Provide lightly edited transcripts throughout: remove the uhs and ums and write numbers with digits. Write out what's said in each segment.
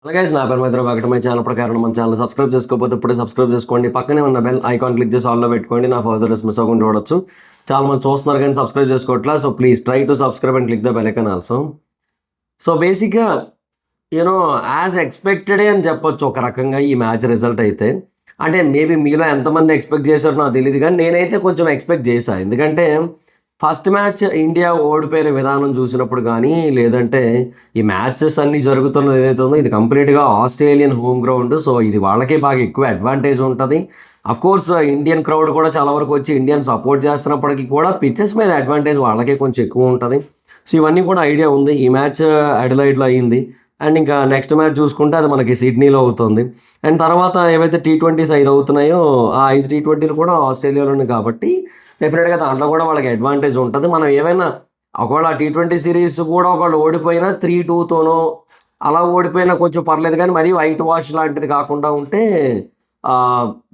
అలాగే నా పేరు మైత్రి ఒకటి మై ఛానల్ ప్రకారం మన ఛానల్ సబ్స్క్రైబ్ చేసుకోకపోతే ఇప్పుడే సబ్స్క్రైబ్ చేసుకోండి. పక్కనే ఉన్న బెల్ ఐకాన్ క్లిక్ చేసి ఆల్లో పెట్టుకోండి. నా ఫర్దర్ మిస్ అవ్వకుండా చూడొచ్చు. చాలా మంది చూస్తున్నారు కానీ సబ్స్క్రైబ్ చేసుకోవట్లా. So please try to subscribe and click the bell icon also. So బేసిక్గా యూనో యాజ్ ఎక్స్పెక్టెడే అని చెప్పొచ్చు ఒక రకంగా ఈ మ్యాచ్ రిజల్ట్ అయితే. అంటే మేబీ మీలో ఎంతమంది ఎక్స్పెక్ట్ చేశారో నాకు తెలియదు కానీ నేనైతే కొంచెం ఎక్స్పెక్ట్ చేశాను. ఎందుకంటే ఫస్ట్ మ్యాచ్ ఇండియా ఓడిపోయిన విధానం చూసినప్పుడు కానీ లేదంటే ఈ మ్యాచెస్ అన్నీ జరుగుతున్నది ఏదైతే ఉందో ఇది కంప్లీట్గా ఆస్ట్రేలియన్ హోమ్ గ్రౌండ్. సో ఇది వాళ్ళకే బాగా ఎక్కువ అడ్వాంటేజ్ ఉంటుంది. కోర్స్ ఇండియన్ క్రౌడ్ కూడా చాలా వరకు వచ్చి ఇండియన్ సపోర్ట్ చేస్తున్నప్పటికీ కూడా పిచ్చెస్ మీద అడ్వాంటేజ్ వాళ్ళకే కొంచెం ఎక్కువ ఉంటుంది. సో ఇవన్నీ కూడా ఐడియా ఉంది. ఈ మ్యాచ్ అడిలైడ్లో అయ్యింది అండ్ ఇంకా నెక్స్ట్ మ్యాచ్ చూసుకుంటే అది మనకి సిడ్నీలో అవుతుంది. అండ్ తర్వాత ఏవైతే T20s 5 అవుతున్నాయో ఆ 5 T20లు కూడా ఆస్ట్రేలియాలోనే కాబట్టి డెఫినెట్గా దాంట్లో కూడా వాళ్ళకి అడ్వాంటేజ్ ఉంటుంది. మనం ఏమైనా ఒకవేళ T20 సిరీస్ కూడా ఒకవేళ ఓడిపోయినా 3-2తోనో అలా ఓడిపోయినా కొంచెం పర్లేదు కానీ మరీ వైట్ వాష్ లాంటిది కాకుండా ఉంటే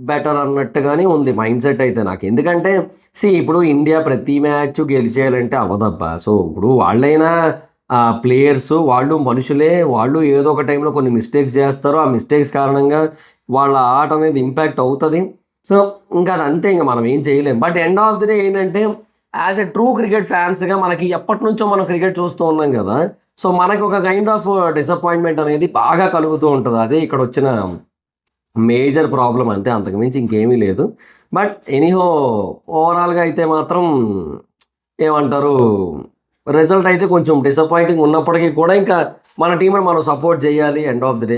బెటర్ అన్నట్టుగానే ఉంది మైండ్ సెట్ అయితే నాకు. ఎందుకంటే ఇప్పుడు ఇండియా ప్రతి మ్యాచ్ గెలిచేయాలంటే అవ్వదబ్బా. సో ఇప్పుడు వాళ్ళైనా ప్లేయర్స్ వాళ్ళు మనుషులే, వాళ్ళు ఏదో ఒక టైంలో కొన్ని మిస్టేక్స్ చేస్తారు. ఆ మిస్టేక్స్ కారణంగా వాళ్ళ ఆట అనేది ఇంపాక్ట్ అవుతుంది. సో ఇంకా అది అంతే, ఇంకా మనం ఏం చేయలేం. But end of the day ఏంటంటే యాజ్ ఎ ట్రూ క్రికెట్ ఫ్యాన్స్గా మనకి ఎప్పటి నుంచో మనం క్రికెట్ చూస్తూ ఉన్నాం కదా. సో మనకి ఒక కైండ్ ఆఫ్ డిసప్పాయింట్మెంట్ అనేది బాగా కలుగుతూ ఉంటుంది. అదే ఇక్కడ వచ్చిన మేజర్ ప్రాబ్లం అంతే, అంతకుమించి ఇంకేమీ లేదు. బట్ ఎనీహో ఓవరాల్గా అయితే మాత్రం ఏమంటారు రిజల్ట్ అయితే కొంచెం డిసప్పాయింటింగ్ ఉన్నప్పటికీ కూడా ఇంకా మన టీంని మనం సపోర్ట్ చేయాలి. ఎండ్ ఆఫ్ ది డే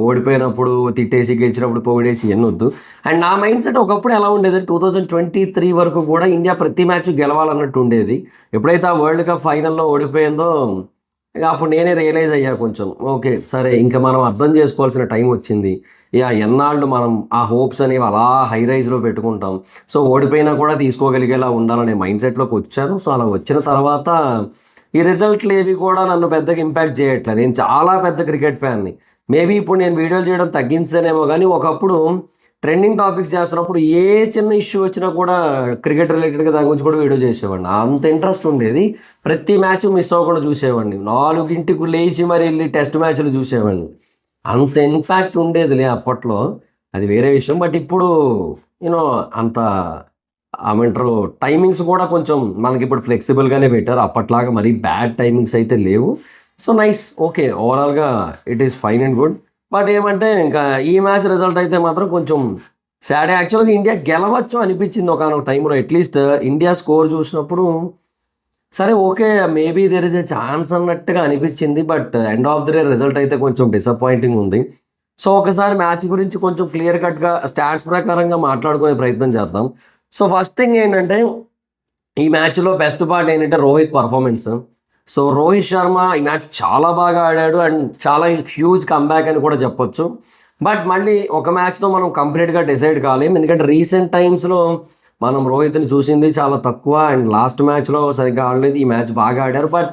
ఓడిపోయినప్పుడు తిట్టేసి గెలిచినప్పుడు పొగిడేసి ఎన్నొద్దు. అండ్ నా మైండ్ సెట్ ఒకప్పుడు ఎలా ఉండేది 2023 వరకు కూడా ఇండియా ప్రతి మ్యాచ్ గెలవాలన్నట్టు ఉండేది. ఎప్పుడైతే ఆ వరల్డ్ కప్ ఫైనల్లో ఓడిపోయిందో ఇక అప్పుడు నేనే రియలైజ్ అయ్యా కొంచెం ఓకే సరే ఇంకా మనం అర్థం చేసుకోవాల్సిన టైం వచ్చింది. ఇక ఎన్నాళ్ళు మనం ఆ హోప్స్ అనేవి అలా హై రైజ్లో పెట్టుకుంటాం. సో ఓడిపోయినా కూడా తీసుకోగలిగేలా ఉండాలనే మైండ్ సెట్లోకి వచ్చాను. సో అలా వచ్చిన తర్వాత ఈ రిజల్ట్లు ఏవి కూడా నన్ను పెద్దగా ఇంపాక్ట్ చేయట్లేదు. నేను చాలా పెద్ద క్రికెట్ ఫ్యాన్ని. మేబీ ఇప్పుడు నేను వీడియోలు చేయడం తగ్గించానేమో కానీ ఒకప్పుడు ట్రెండింగ్ టాపిక్స్ చేస్తున్నప్పుడు ఏ చిన్న ఇష్యూ వచ్చినా కూడా క్రికెట్ రిలేటెడ్గా దాని గురించి కూడా వీడియో చేసేవాడిని. అంత ఇంట్రెస్ట్ ఉండేది. ప్రతి మ్యాచ్ మిస్ అవ్వకుండా చూసేవాడిని. 4ంటికి లేచి మరి వెళ్ళి టెస్ట్ మ్యాచ్లు చూసేవాడిని. అంత ఇంపాక్ట్ ఉండేదిలే అప్పట్లో, అది వేరే విషయం. బట్ ఇప్పుడు యూనో అంత ఏమంటారు టైమింగ్స్ కూడా కొంచెం మనకి ఇప్పుడు ఫ్లెక్సిబుల్గానే పెట్టారు. అప్పట్లాగా మరీ బ్యాడ్ టైమింగ్స్ అయితే లేవు. సో నైస్, ఓకే, ఓవరాల్గా it is fine and good. But ఏమంటే ఇంకా ఈ మ్యాచ్ రిజల్ట్ అయితే మాత్రం కొంచెం సాడ్. యాక్చువల్గా ఇండియా గెలవచ్చు అనిపించింది ఒకనొక టైంలో. అట్లీస్ట్ ఇండియా స్కోర్ చూసినప్పుడు సరే okay maybe there is a chance అన్నట్టుగా అనిపించింది. But end of the day result అయితే కొంచెం డిసప్పాయింటింగ్ ఉంది. సో ఒకసారి మ్యాచ్ గురించి కొంచెం క్లియర్ కట్గా స్టాట్స్ ప్రకారంగా మాట్లాడుకునే ప్రయత్నం చేద్దాం. సో ఫస్ట్ థింగ్ ఏంటంటే ఈ మ్యాచ్లో బెస్ట్ పార్ట్ ఏంటంటే రోహిత్ పర్ఫార్మెన్స్. సో రోహిత్ శర్మ ఈ మ్యాచ్ చాలా బాగా ఆడాడు అండ్ చాలా హ్యూజ్ కంబ్యాక్ అని కూడా చెప్పొచ్చు. బట్ మళ్ళీ ఒక మ్యాచ్తో మనం కంప్లీట్గా డిసైడ్ కాలేం. ఎందుకంటే రీసెంట్ టైమ్స్లో మనం రోహిత్ని చూసింది చాలా తక్కువ అండ్ లాస్ట్ మ్యాచ్లో సరిగ్గా ఆడలేదు. ఈ మ్యాచ్ బాగా ఆడారు. But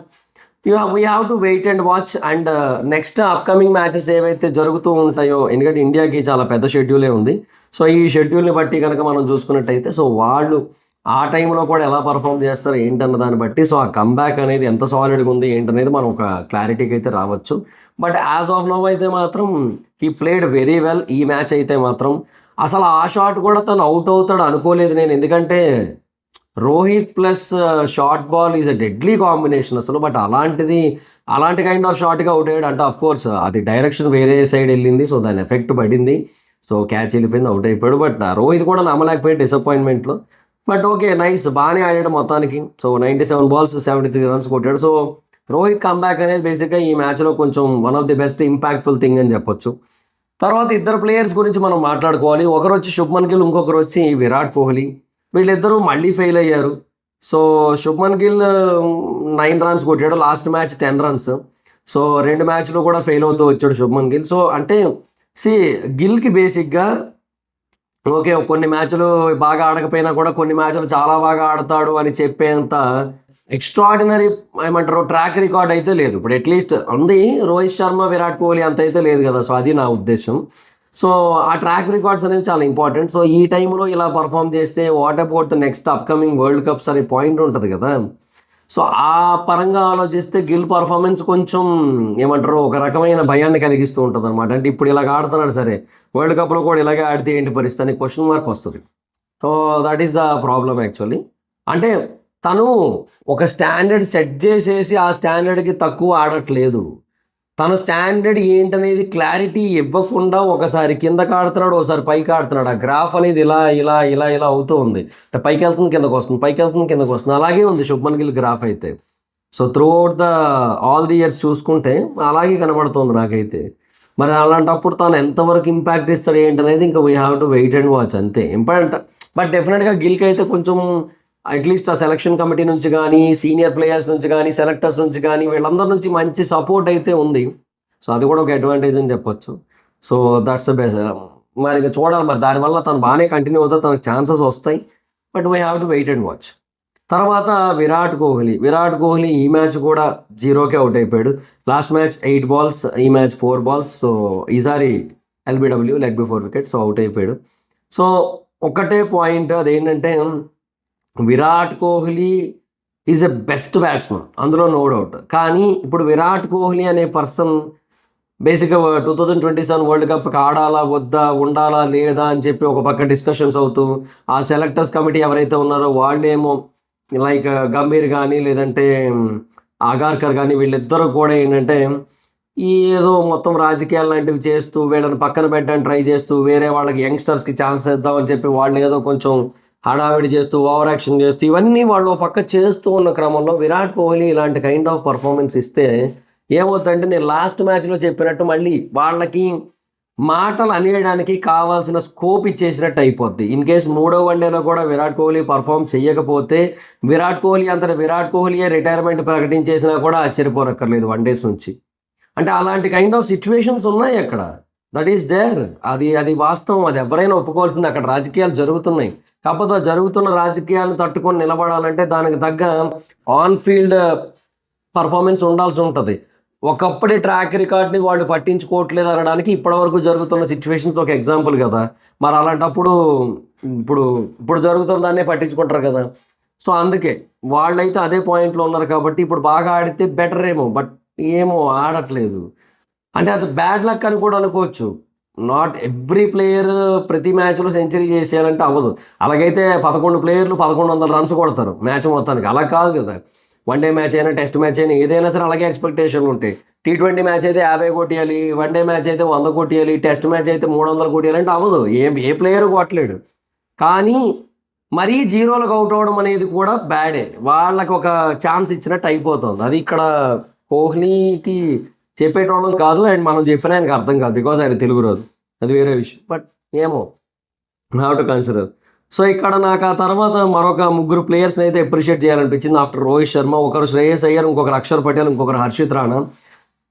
we have to wait and watch. And next upcoming matches ఏవైతే జరుగుతూ ఉంటాయో, ఎందుకంటే ఇండియాకి చాలా పెద్ద షెడ్యూలే ఉంది. సో ఈ షెడ్యూల్ని బట్టి కనుక మనం చూసుకున్నట్టయితే సో వాళ్ళు ఆ టైంలో కూడా ఎలా పర్ఫామ్ చేస్తారు ఏంటన్న దాన్ని బట్టి సో ఆ కంబ్యాక్ అనేది ఎంత సాలిడ్గా ఉంది ఏంటనేది మనం ఒక క్లారిటీకి అయితే రావచ్చు. బట్ యాజ్ ఆఫ్ నౌ అయితే మాత్రం హీ ప్లేడ్ వెరీ వెల్. ఈ మ్యాచ్ అయితే మాత్రం అసలు ఆ షాట్ కూడా తను అవుట్ అవుతాడు అనుకోలేదు నేను. ఎందుకంటే Rohit plus short ball is a deadly combination అసలు. బట్ అలాంటి కైండ్ ఆఫ్ షాట్గా అవుట్ అయ్యాడు అంటే ఆఫ్ కోర్స్ అది డైరెక్షన్ వేరే సైడ్ వెళ్ళింది. సో దాని ఎఫెక్ట్ పడింది. సో క్యాచ్ వెళ్ళిపోయింది, అవుట్ అయిపోయాడు. బట్ రోహిత్ కూడా నమ్మలేకపోయాడు డిసప్పాయింట్మెంట్లో. బట్ ఓకే నైస్, బాగానే ఆడాడు మొత్తానికి. సో 97 balls 73 runs కొట్టాడు. సో రోహిత్ కంబ్యాక్ అనేది బేసిక్గా ఈ మ్యాచ్లో కొంచెం one of the best impactful thing అని చెప్పొచ్చు. తర్వాత ఇద్దరు ప్లేయర్స్ గురించి మనం మాట్లాడుకోవాలి. ఒకరు వచ్చి శుభ్మన్ గిల్, ఇంకొకరు వచ్చి విరాట్ కోహ్లీ. వీళ్ళిద్దరూ మళ్ళీ ఫెయిల్ అయ్యారు. సో శుభ్మన్ గిల్ 9 runs కొట్టాడు, లాస్ట్ మ్యాచ్ 10 runs. సో 2 మ్యాచ్లు కూడా ఫెయిల్ అవుతూ వచ్చాడు శుభ్మన్ గిల్. సో అంటే గిల్కి బేసిక్గా ఓకే కొన్ని మ్యాచ్లు బాగా ఆడకపోయినా కూడా కొన్ని మ్యాచ్లు చాలా బాగా ఆడతాడు అని చెప్పేంత ఎక్స్ట్రాడినరీ ఏమంటారు ట్రాక్ రికార్డ్ అయితే లేదు. ఇప్పుడు అట్లీస్ట్ ఉంది, రోహిత్ శర్మ విరాట్ కోహ్లీ అంత అయితే లేదు కదా. సో అది నా ఉద్దేశం. సో ఆ ట్రాక్ రికార్డ్స్ అనేవి చాలా ఇంపార్టెంట్. సో ఈ టైంలో ఇలా పర్ఫామ్ చేస్తే what about next upcoming world cups అనే పాయింట్ ఉంటుంది కదా. సో ఆ పరంగా ఆలోచిస్తే గిల్ పర్ఫార్మెన్స్ కొంచెం ఏమంటారు ఒక రకమైన భయాన్ని కలిగిస్తూ ఉంటుంది అనమాట. అంటే ఇప్పుడు ఇలాగ ఆడుతున్నాడు సరే, వరల్డ్ కప్లో కూడా ఇలాగే ఆడితే ఏంటి పరిస్థితి అని క్వశ్చన్ మార్క్ వస్తుంది. So that is the problem actually. అంటే తను ఒక స్టాండర్డ్ సెట్ చేసేసి ఆ స్టాండర్డ్కి తక్కువ ఆడట్లేదు. తన స్టాండర్డ్ ఏంటనేది క్లారిటీ ఇవ్వకుండా ఒకసారి కిందకి ఆడుతున్నాడు, ఒకసారి పైకి ఆడుతున్నాడు. ఆ గ్రాఫ్ అనేది ఇలా ఇలా ఇలా ఇలా అవుతూ ఉంది. అంటే పైకి వెళ్తుంది, కిందకు వస్తుంది, పైకి వెళ్తుంది, కిందకు వస్తుంది. అలాగే ఉంది శుభ్మన్ గిల్ గ్రాఫ్ అయితే. So through out the all the years చూసుకుంటే అలాగే కనబడుతుంది నాకైతే. మరి అలాంటప్పుడు తను ఎంతవరకు ఇంపాక్ట్ ఇస్తాడు ఏంటనేది ఇంకా we have to wait and watch అంతే. ఇంపార్టెంట్ బట్ డెఫినెట్గా గిల్కి అయితే కొంచెం అట్లీస్ట్ ఆ సెలక్షన్ కమిటీ నుంచి కానీ, సీనియర్ ప్లేయర్స్ నుంచి కానీ, సెలెక్టర్స్ నుంచి కానీ వీళ్ళందరి నుంచి మంచి సపోర్ట్ అయితే ఉంది. సో అది కూడా ఒక అడ్వాంటేజ్ అని చెప్పొచ్చు. So that's the best. మరి ఇక చూడాలి, మరి దానివల్ల తను బాగానే కంటిన్యూ అవుతుంది, తనకు ఛాన్సెస్ వస్తాయి. But we have to wait and watch. తర్వాత విరాట్ కోహ్లీ ఈ మ్యాచ్ కూడా 0కే అవుట్ అయిపోయాడు. లాస్ట్ మ్యాచ్ 8 balls, ఈ మ్యాచ్ 4 balls. సో ఈసారి LBW leg before wicket, so out అయిపోయాడు. సో ఒకటే పాయింట్, అదేంటంటే Virat Kohli is a best batsman, అందులో నో డౌట్. కానీ ఇప్పుడు విరాట్ కోహ్లీ అనే పర్సన్ బేసిక్గా 2027 వరల్డ్ కప్కి ఆడాలా వద్దా, ఉండాలా లేదా అని చెప్పి ఒక పక్క డిస్కషన్స్ అవుతూ, ఆ సెలెక్టర్స్ కమిటీ ఎవరైతే ఉన్నారో వాళ్ళేమో లైక్ గంభీర్ కానీ లేదంటే ఆగార్కర్ కానీ వీళ్ళిద్దరూ కూడా ఏంటంటే ఏదో మొత్తం రాజకీయాలు లాంటివి చేస్తూ వీళ్ళని పక్కన పెట్టడానికి ట్రై చేస్తూ వేరే వాళ్ళకి యంగ్స్టర్స్కి ఛాన్స్ ఇద్దామని చెప్పి వాళ్ళు ఏదో కొంచెం హడావిడి చేస్తూ ఓవర్ యాక్షన్ చేస్తూ ఇవన్నీ వాళ్ళు పక్క చేస్తూ ఉన్న క్రమంలో విరాట్ కోహ్లీ ఇలాంటి కైండ్ ఆఫ్ పర్ఫార్మెన్స్ ఇస్తే ఏమవుతుందంటే, నేను లాస్ట్ మ్యాచ్లో చెప్పినట్టు మళ్ళీ వాళ్ళకి మాటలు అనేయడానికి కావాల్సిన స్కోప్ ఇచ్చేసినట్టు అయిపోద్ది. ఇన్ కేస్ 3వ వన్డేలో కూడా విరాట్ కోహ్లీ పర్ఫామ్ చేయకపోతే విరాట్ కోహ్లీయే రిటైర్మెంట్ ప్రకటించేసినా కూడా ఆశ్చర్యపోనక్కర్లేదు వన్డేస్ నుంచి. అంటే అలాంటి కైండ్ ఆఫ్ సిచ్యువేషన్స్ ఉన్నాయి అక్కడ. That is there. అది వాస్తవం, అది ఎవరైనా ఒప్పుకోవాల్సింది. అక్కడ రాజకీయాలు జరుగుతున్నాయి. కాకపోతే జరుగుతున్న రాజకీయాలను తట్టుకొని నిలబడాలంటే దానికి తగ్గ ఆన్ ఫీల్డ్ పర్ఫార్మెన్స్ ఉండాల్సి ఉంటుంది. ఒకప్పటి ట్రాక్ రికార్డ్ని వాళ్ళు పట్టించుకోవట్లేదు అనడానికి ఇప్పటివరకు జరుగుతున్న సిచ్యువేషన్స్ ఒక ఎగ్జాంపుల్ కదా. మరి అలాంటప్పుడు ఇప్పుడు జరుగుతున్న దాన్నే పట్టించుకుంటారు కదా. సో అందుకే వాళ్ళైతే అదే పాయింట్లో ఉన్నారు కాబట్టి ఇప్పుడు బాగా ఆడితే బెటర్ ఏమో, బట్ ఏమో ఆడట్లేదు. అంటే అది బ్యాడ్ లక్ అని కూడా అనుకోవచ్చు. నాట్ ఎవ్రీ ప్లేయర్ ప్రతి మ్యాచ్లో సెంచరీ చేసేయాలంటే అవ్వదు. అలాగైతే 11 ప్లేయర్లు 1100 runs కొడతారు మ్యాచ్ మొత్తానికి. అలా కాదు కదా. వన్డే మ్యాచ్ అయినా, టెస్ట్ మ్యాచ్ అయినా, ఏదైనా సరే అలాగే ఎక్స్పెక్టేషన్లు ఉంటాయి. T20 మ్యాచ్ అయితే 50 కొట్టేయాలి, వన్డే మ్యాచ్ అయితే 100 కొట్టేయాలి, టెస్ట్ మ్యాచ్ అయితే 300 కొట్టేయాలి అంటే అవ్వదు. ఏ ప్లేయర్ కొట్టలేడు. కానీ మరీ 0లకు అవుట్ అవ్వడం అనేది కూడా బ్యాడే. వాళ్ళకి ఒక ఛాన్స్ ఇచ్చినట్టు అయిపోతుంది. అది ఇక్కడ కోహ్లీకి చెప్పేటోళ్ళం కాదు, అండ్ మనం చెప్పినా ఆయనకు అర్థం కాదు, బికాజ్ ఆయన తెలుగు రాదు. అది వేరే విషయం. బట్ ఏమో, హ్యావ్ టు కన్సిడర్. సో ఇక్కడ నాకు ఆ తర్వాత మరొక 3 ప్లేయర్స్ని అయితే అప్రిషియేట్ చేయాలనిపించింది ఆఫ్టర్ రోహిత్ శర్మ. ఒకరు శ్రేయస్ అయ్యర్, ఇంకొకరు అక్షర్ పటేల్, ఇంకొకరు హర్షిత్ రాణా.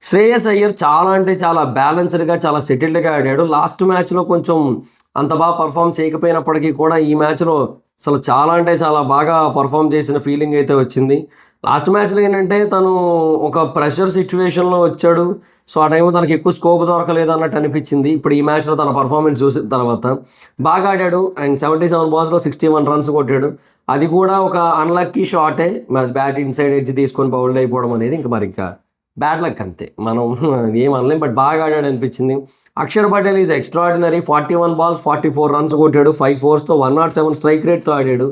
శ్రేయస్ అయ్యర్ చాలా అంటే చాలా బ్యాలెన్స్డ్గా, చాలా సెటిల్డ్గా ఆడాడు. లాస్ట్ మ్యాచ్లో కొంచెం అంత బాగా పర్ఫామ్ చేయకపోయినప్పటికీ కూడా ఈ మ్యాచ్లో అసలు చాలా అంటే చాలా బాగా పర్ఫామ్ చేసిన ఫీలింగ్ అయితే వచ్చింది. లాస్ట్ మ్యాచ్లో ఏంటంటే తను ఒక ప్రెషర్ సిచ్యువేషన్లో వచ్చాడు. సో ఆ టైంలో తనకి ఎక్కువ స్కోప్ దొరకలేదు అన్నట్టు అనిపించింది. ఇప్పుడు ఈ మ్యాచ్లో తన పర్ఫార్మెన్స్ చూసిన తర్వాత బాగా ఆడాడు. అండ్ 77 balls 61 runs కొట్టాడు. అది కూడా ఒక అన్లక్కీ షాటే. బ్యాట్ ఇన్సైడ్ ఎడ్జ్ తీసుకొని బౌల్డ్ అయిపోవడం అనేది ఇంకా బ్యాడ్ లక్ అంతే, మనం ఏం అనలేం. బట్ బాగా ఆడాడు అనిపించింది. Akshar Patel is extraordinary. 41 balls 44 runs కొట్టాడు. 5 fours 107 స్ట్రైక్ రేట్తో ఆడాడు.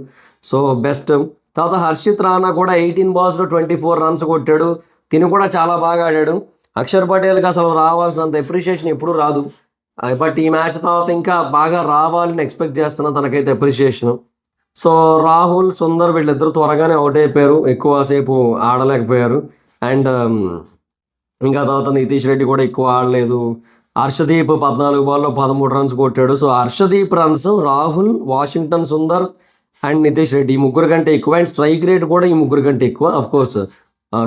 So best. తర్వాత హర్షిత్ రాణా కూడా 18 balls 24 runs కొట్టాడు. తిను కూడా చాలా బాగా ఆడాడు. అక్షర్ పటేల్కి అసలు రావాల్సినంత అప్రిషియేషన్ ఎప్పుడూ రాదు. బట్ ఈ మ్యాచ్ తర్వాత ఇంకా బాగా రావాలని ఎక్స్పెక్ట్ చేస్తున్నాను తనకైతే అప్రిషియేషన్. సో రాహుల్, సుందర్ వీళ్ళిద్దరూ త్వరగానే అవుట్ అయిపోయారు, ఎక్కువసేపు ఆడలేకపోయారు. అండ్ ఇంకా తర్వాత నితీష్ రెడ్డి కూడా ఎక్కువ ఆడలేదు. హర్షదీప్ 14 balls 13 runs కొట్టాడు. So Harshdeep runs Rahul, Washington Sundar and Nitish Reddy ఈ 3 కంటే ఎక్కువ. అండ్ స్ట్రైక్ రేట్ కూడా ఈ 3 కంటే ఎక్కువ. అఫ్కోర్స్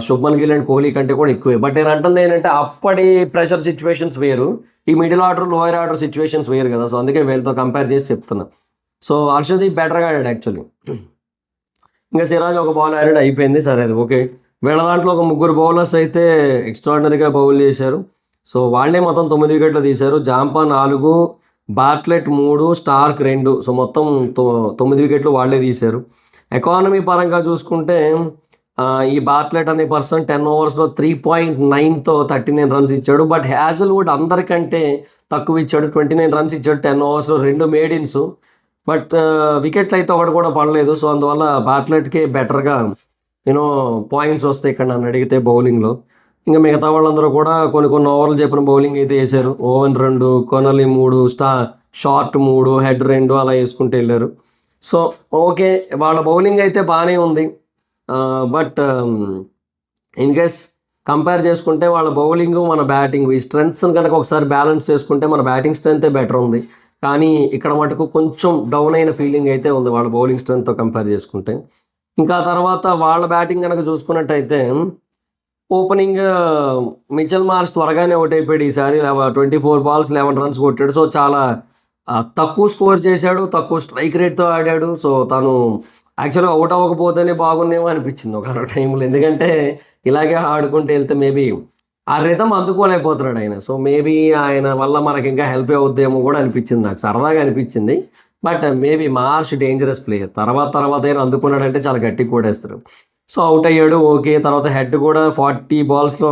శుభ్మన్ గిల్ అండ్ కోహ్లీ కంటే కూడా ఎక్కువే. బట్ నేను అంటుంది ఏంటంటే అప్పటి ప్రెషర్ సిచ్యువేషన్స్ వేరు, ఈ middle order lower order situations వేరు కదా. సో అందుకే వీళ్ళతో కంపేర్ చేసి చెప్తున్నా. సో హర్షదీప్ బెటర్గా ఆడాడు యాక్చువల్లీ. ఇంకా సిరాజ్ ఒక బాల్ ఆడాడు, అయిపోయింది. సరే అది ఓకే. వీళ్ళ దాంట్లో ఒక 3 bowlers అయితే ఎక్స్ట్రాడినరీగా బౌల్ చేశారు. సో వాళ్ళే మొత్తం 9 wickets తీశారు. Zampa 4, Bartlett 3, Stark 2. సో మొత్తం 9 wickets వాళ్ళే తీశారు. ఎకానమీ పరంగా చూసుకుంటే ఈ బార్ట్లెట్ అనే పర్సన్ 10 ఓవర్స్లో 3.9తో 39 రన్స్ ఇచ్చాడు. బట్ హ్యాజల్వుడ్ అందరికంటే తక్కువ ఇచ్చాడు, 29 రన్స్ ఇచ్చాడు 10 ఓవర్స్లో, 2 మేడిన్స్. బట్ వికెట్లు అయితే ఒకటి కూడా పడలేదు. సో అందువల్ల బార్ట్లెట్కి బెటర్గా యూనో పాయింట్స్ వస్తాయి ఇక్కడ నన్ను అడిగితే బౌలింగ్లో. ఇంకా మిగతా వాళ్ళందరూ కూడా కొన్ని ఓవర్లు చెప్పిన బౌలింగ్ అయితే వేశారు. ఓవెన్ 2, కొనలి 3, షార్ట్ 3, హెడ్ 2 అలా వేసుకుంటూ వెళ్ళారు. సో ఓకే, వాళ్ళ బౌలింగ్ అయితే బాగానే ఉంది. బట్ ఇన్ కేస్ కంపేర్ చేసుకుంటే వాళ్ళ బౌలింగ్ మన బ్యాటింగ్ ఈ స్ట్రెంగ్త్స్ని కనుక ఒకసారి బ్యాలెన్స్ చేసుకుంటే మన బ్యాటింగ్ స్ట్రెంగ్తే బెటర్ ఉంది. కానీ ఇక్కడ మటుకు కొంచెం డౌన్ అయిన ఫీలింగ్ అయితే ఉంది వాళ్ళ బౌలింగ్ స్ట్రెంగ్త్తో కంపేర్ చేసుకుంటే. ఇంకా తర్వాత వాళ్ళ బ్యాటింగ్ కనుక చూసుకున్నట్టయితే ఓపెనింగ్ మిచెల్ మార్ష్ త్వరగానే అవుట్ అయిపోయాడు ఈసారి. 24 balls 11 runs కొట్టాడు. సో చాలా తక్కువ స్కోర్ చేశాడు, తక్కువ స్ట్రైక్ రేట్తో ఆడాడు. సో తను యాక్చువల్గా అవుట్ అవ్వకపోతేనే బాగుండేమో అనిపించింది ఒక టైంలో. ఎందుకంటే ఇలాగే ఆడుకుంటూ వెళ్తే మేబీ ఆ రిథం అందుకోలేకపోతున్నాడు ఆయన. సో మేబీ ఆయన వల్ల మనకి ఇంకా హెల్ప్ అవుద్దేమో కూడా అనిపించింది, నాకు సరదాగా అనిపించింది. But maybe Marsh dangerous player. తర్వాత అయినా అందుకున్నాడంటే చాలా గట్టిగా కొట్టేస్తారు. సో అవుట్ అయ్యాడు. ఓకే, తర్వాత హెడ్ కూడా 40 balls-లో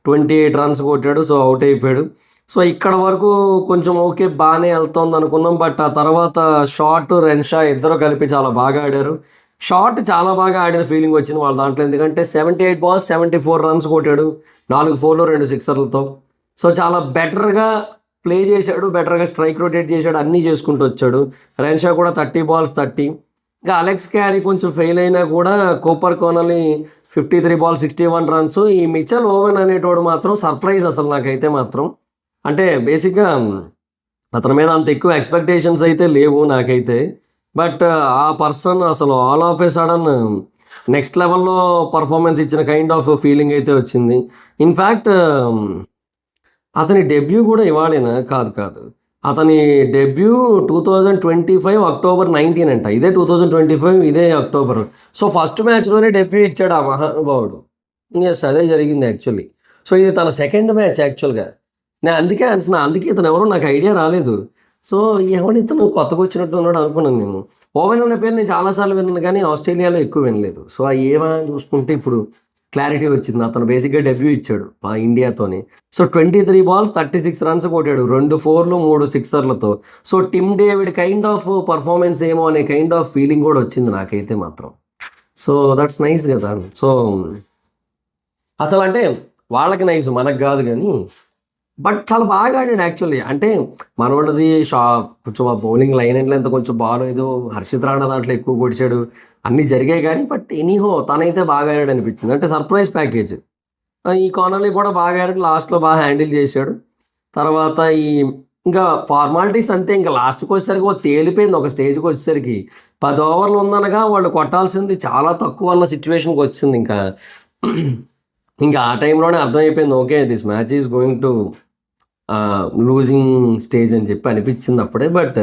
28 runs కొట్టాడు. సో అవుట్ అయిపోయాడు. సో ఇక్కడ వరకు కొంచెం ఓకే, బాగానే వెళ్తుంది అనుకున్నాం. బట్ ఆ తర్వాత షార్ట్, రెన్షా ఇద్దరు కలిపి చాలా బాగా ఆడారు. షార్ట్ చాలా బాగా ఆడిన ఫీలింగ్ వచ్చింది వాళ్ళ దాంట్లో. ఎందుకంటే 78 balls 74 runs కొట్టాడు, 4 4లు 2 6ర్లతో. సో చాలా బెటర్గా ప్లే చేశాడు, బెటర్గా స్ట్రైక్ రొటేట్ చేశాడు, అన్నీ చేసుకుంటూ వచ్చాడు. రెన్షా కూడా 30 balls 30. ఇంకా అలెక్స్ క్యారీ కొంచెం ఫెయిల్ అయినా కూడా కూపర్ కోనలి 53 balls 61 runs. ఈ మిచెల్ ఓవెన్ అనేటోడు మాత్రం సర్ప్రైజ్ అసలు నాకైతే మాత్రం. అంటే బేసిక్గా అతని మీద అంత ఎక్కువ ఎక్స్పెక్టేషన్స్ అయితే లేవు నాకైతే. బట్ ఆ పర్సన్ అసలు all of A sudden next లెవెల్లో పర్ఫార్మెన్స్ ఇచ్చిన కైండ్ ఆఫ్ ఫీలింగ్ అయితే వచ్చింది. ఇన్ఫ్యాక్ట్ అతని డెబ్యూ కూడా ఇవాళేనా? కాదు, అతని డెబ్యూ 2025 October 19 అంట. ఇదే 2025 ఇదే అక్టోబర్. సో ఫస్ట్ మ్యాచ్లోనే డెబ్యూ ఇచ్చాడు ఆ మహానుభావుడు. ఎస్, అదే జరిగింది యాక్చువల్లీ. సో ఇది తన సెకండ్ మ్యాచ్ యాక్చువల్గా. నేను అందుకే అంటున్నా, అందుకే ఇతను ఎవరో నాకు ఐడియా రాలేదు. సో ఎవడు ఇతను కొత్తగా వచ్చినట్టు ఉన్నాడు అనుకున్నాను నేను. ఓవెన్ అనే పేరు నేను చాలాసార్లు విన్నాను కానీ ఆస్ట్రేలియాలో ఎక్కువ వినలేదు. సో ఆ ఏమైనా చూసుకుంటే ఇప్పుడు క్లారిటీ వచ్చింది. అతను బేసిక్గా డెబ్యూ ఇచ్చాడు ఆ ఇండియాతోని. సో 23 balls 36 runs కొట్టాడు, 2 4లు 3 6ర్లతో. So Tim David kind of performance ఏమో అనే కైండ్ ఆఫ్ ఫీలింగ్ కూడా వచ్చింది నాకైతే మాత్రం. సో దట్స్ నైస్ కదా. సో అసలు అంటే వాళ్ళకి నైస్, మనకు కాదు కానీ. బట్ చాలా బాగా ఆడాడు యాక్చువల్లీ. అంటే మనోడిది కొంచెం ఆ బౌలింగ్ లైన్ అండ్ లెంత్ కొంచెం బాగాలేదు. హర్షిత్ రాణా దాంట్లో ఎక్కువ కొడిచాడు, అన్నీ జరిగాయి. కానీ బట్ ఎనీహో తనైతే బాగా ఆడాడు అనిపించింది. అంటే సర్ప్రైజ్ ప్యాకేజ్. ఈ కానర్లీ కూడా బాగా ఆడాడు, లాస్ట్లో బాగా హ్యాండిల్ చేశాడు. తర్వాత ఇంకా ఫార్మాలిటీస్ అంతే. ఇంకా లాస్ట్కి వచ్చేసరికి తేలిపోయింది. ఒక స్టేజ్కి వచ్చేసరికి 10 ఓవర్లు ఉందనగా వాళ్ళు కొట్టాల్సింది చాలా తక్కువ అన్న సిచ్యువేషన్కి వచ్చింది. ఇంకా ఆ టైంలోనే అర్థమైపోయింది, okay this match is going to losing stage అని చెప్పి అనిపించింది అప్పుడే. బట్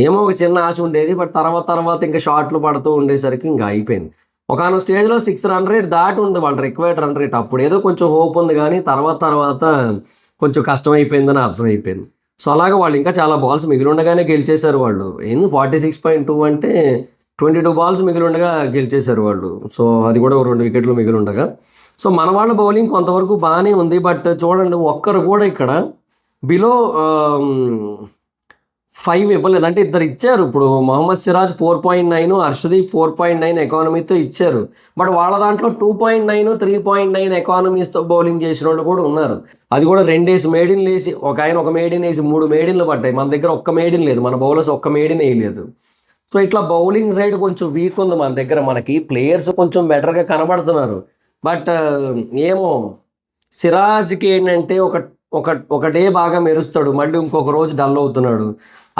ఏమో ఒక చిన్న ఆశ ఉండేది. బట్ తర్వాత ఇంకా షార్ట్లు పడుతూ ఉండేసరికి ఇంకా అయిపోయింది. ఒకనొక స్టేజ్లో 6 run rate దాటి ఉంది వాళ్ళ రిక్వైర్డ్ రన్ రేట్. అప్పుడు ఏదో కొంచెం హోప్ ఉంది కానీ తర్వాత కొంచెం కష్టమైపోయిందని అర్థమైపోయింది. సో అలాగే వాళ్ళు ఇంకా చాలా బాల్స్ మిగిలి ఉండగానే గెలిచేశారు వాళ్ళు. 46.2 అంటే 22 balls మిగిలి ఉండగా గెలిచేశారు వాళ్ళు. సో అది కూడా 2 wickets మిగిలి ఉండగా. సో మన వాళ్ళ బౌలింగ్ కొంతవరకు బాగానే ఉంది. బట్ చూడండి, ఒక్కరు కూడా ఇక్కడ బిలో 5 ఇవ్వలేదు. అంటే ఇద్దరు ఇచ్చారు. ఇప్పుడు మొహమ్మద్ సిరాజ్ 4.9, హర్షదీప్ 4.9 ఎకానమీతో ఇచ్చారు. బట్ వాళ్ళ దాంట్లో 2.9, 3.9 ఎకానమీస్తో బౌలింగ్ చేసిన వాళ్ళు కూడా ఉన్నారు. అది కూడా 2 వేసి మేడిన్లు వేసి, ఒక మేడిన్ వేసి 3 మేడిన్లు పడ్డాయి. మన దగ్గర ఒక్క మేడిన్ లేదు, మన బౌలర్స్ ఒక్క మేడిన్ వేయలేదు. సో ఇట్లా బౌలింగ్ సైడ్ కొంచెం వీక్ ఉంది మన దగ్గర. మనకి ప్లేయర్స్ కొంచెం బెటర్గా కనబడుతున్నారు. బట్ ఏమో సిరాజ్కి ఏంటంటే ఒక డే బాగా మెరుస్తాడు, మళ్ళీ ఇంకొక రోజు డల్ అవుతున్నాడు.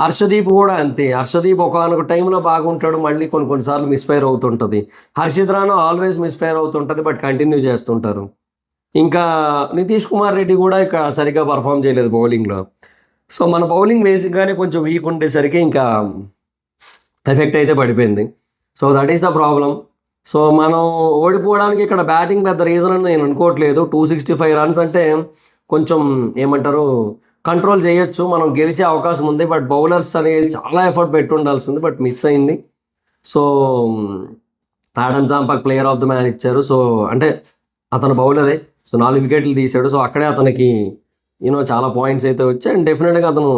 హర్షదీప్ కూడా అంతే. హర్షదీప్ ఒకనొక టైంలో బాగుంటాడు, మళ్ళీ కొన్నిసార్లు మిస్ఫైర్ అవుతుంటుంది. హర్షిత్ రాణా ఆల్వేస్ మిస్ఫైర్ అవుతుంటుంది, బట్ కంటిన్యూ చేస్తుంటారు. ఇంకా నితీష్ కుమార్ రెడ్డి కూడా ఇక సరిగ్గా పర్ఫామ్ చేయలేదు బౌలింగ్లో. సో మన బౌలింగ్ బేసిక్గానే కొంచెం వీక్ ఉండేసరికి ఇంకా ఎఫెక్ట్ అయితే పడిపోయింది. So that is the problem. So మనం ఓడిపోవడానికి ఇక్కడ బ్యాటింగ్ పెద్ద రీజన్ అని నేను అనుకోవట్లేదు. 265 runs అంటే కొంచెం ఏమంటారు, కంట్రోల్ చేయొచ్చు, మనం గెలిచే అవకాశం ఉంది. బట్ బౌలర్స్ అనేది చాలా ఎఫర్ట్ పెట్టి ఉండాల్సింది, బట్ మిస్ అయింది. So Adam Zampa player of the man ఇచ్చారు. సో అంటే అతను బౌలరే. సో 4 వికెట్లు తీశాడు. సో అక్కడే అతనికి చాలా పాయింట్స్ అయితే వచ్చాయి. అండ్ డెఫినెట్గా అతను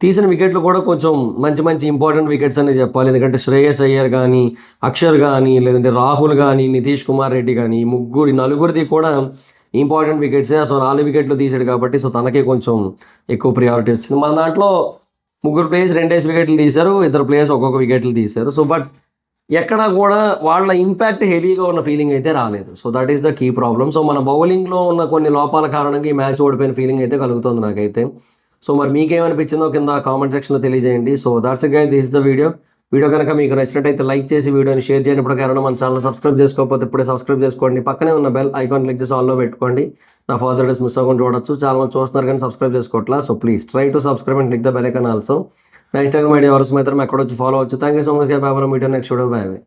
తీసిన వికెట్లు కూడా కొంచెం మంచి మంచి ఇంపార్టెంట్ వికెట్స్ అని చెప్పాలి. ఎందుకంటే శ్రేయస్ అయ్యర్ కానీ, అక్షర్ కానీ, లేదంటే రాహుల్ కానీ, నితీష్ కుమార్ రెడ్డి కానీ, నలుగురిది కూడా ఇంపార్టెంట్ వికెట్సే. సో 4 వికెట్లు తీసాడు కాబట్టి సో తనకే కొంచెం ఎక్కువ ప్రియారిటీ వచ్చింది. మన దాంట్లో 3 ప్లేయర్స్ 2 వికెట్లు తీశారు, 2 ప్లేయర్స్ ఒక్కొక్క వికెట్లు తీశారు. సో బట్ ఎక్కడ కూడా వాళ్ళ ఇంపాక్ట్ హెవీగా ఉన్న ఫీలింగ్ అయితే రాలేదు. So that is the key problem. So మన బౌలింగ్లో ఉన్న కొన్ని లోపాల కారణంగా ఈ మ్యాచ్ ఓడిపోయిన ఫీలింగ్ అయితే కలుగుతుంది నాకైతే. సో మరి మీకేమనిపించిందో కింద కామెంట్ సెక్షన్లో తెలియజేయండి. So that's it guys, this is the video కనుక మీకు నచ్చినట్టయితే లైక్ చేసి వీడియోని షేర్ చేయనప్పుడు కారణం మన ఛానల్ సబ్స్క్రైబ్ చేసుకోకపోతే ఇప్పుడే సబ్స్క్రైబ్ చేసుకోండి. పక్కనే ఉన్న బెల్ ఐకాన్ క్లిక్ చేసి ఆల్లో పెట్టుకోండి. నా ఫర్దర్ డేస్ మిస్ అవ్వకుండా చూడొచ్చు. చాలా మంది చూస్తున్నారు కానీ సబ్స్క్రైబ్ చేసుకోవట్లా. So please try to subscribe and click the bell icon also. Next time media ఎవరు మాత్రం ఎక్కడ వచ్చి ఫాలో అవచ్చు. Thank you so much. బాబా మీడియో నెక్స్ట్ వీడియో. బై.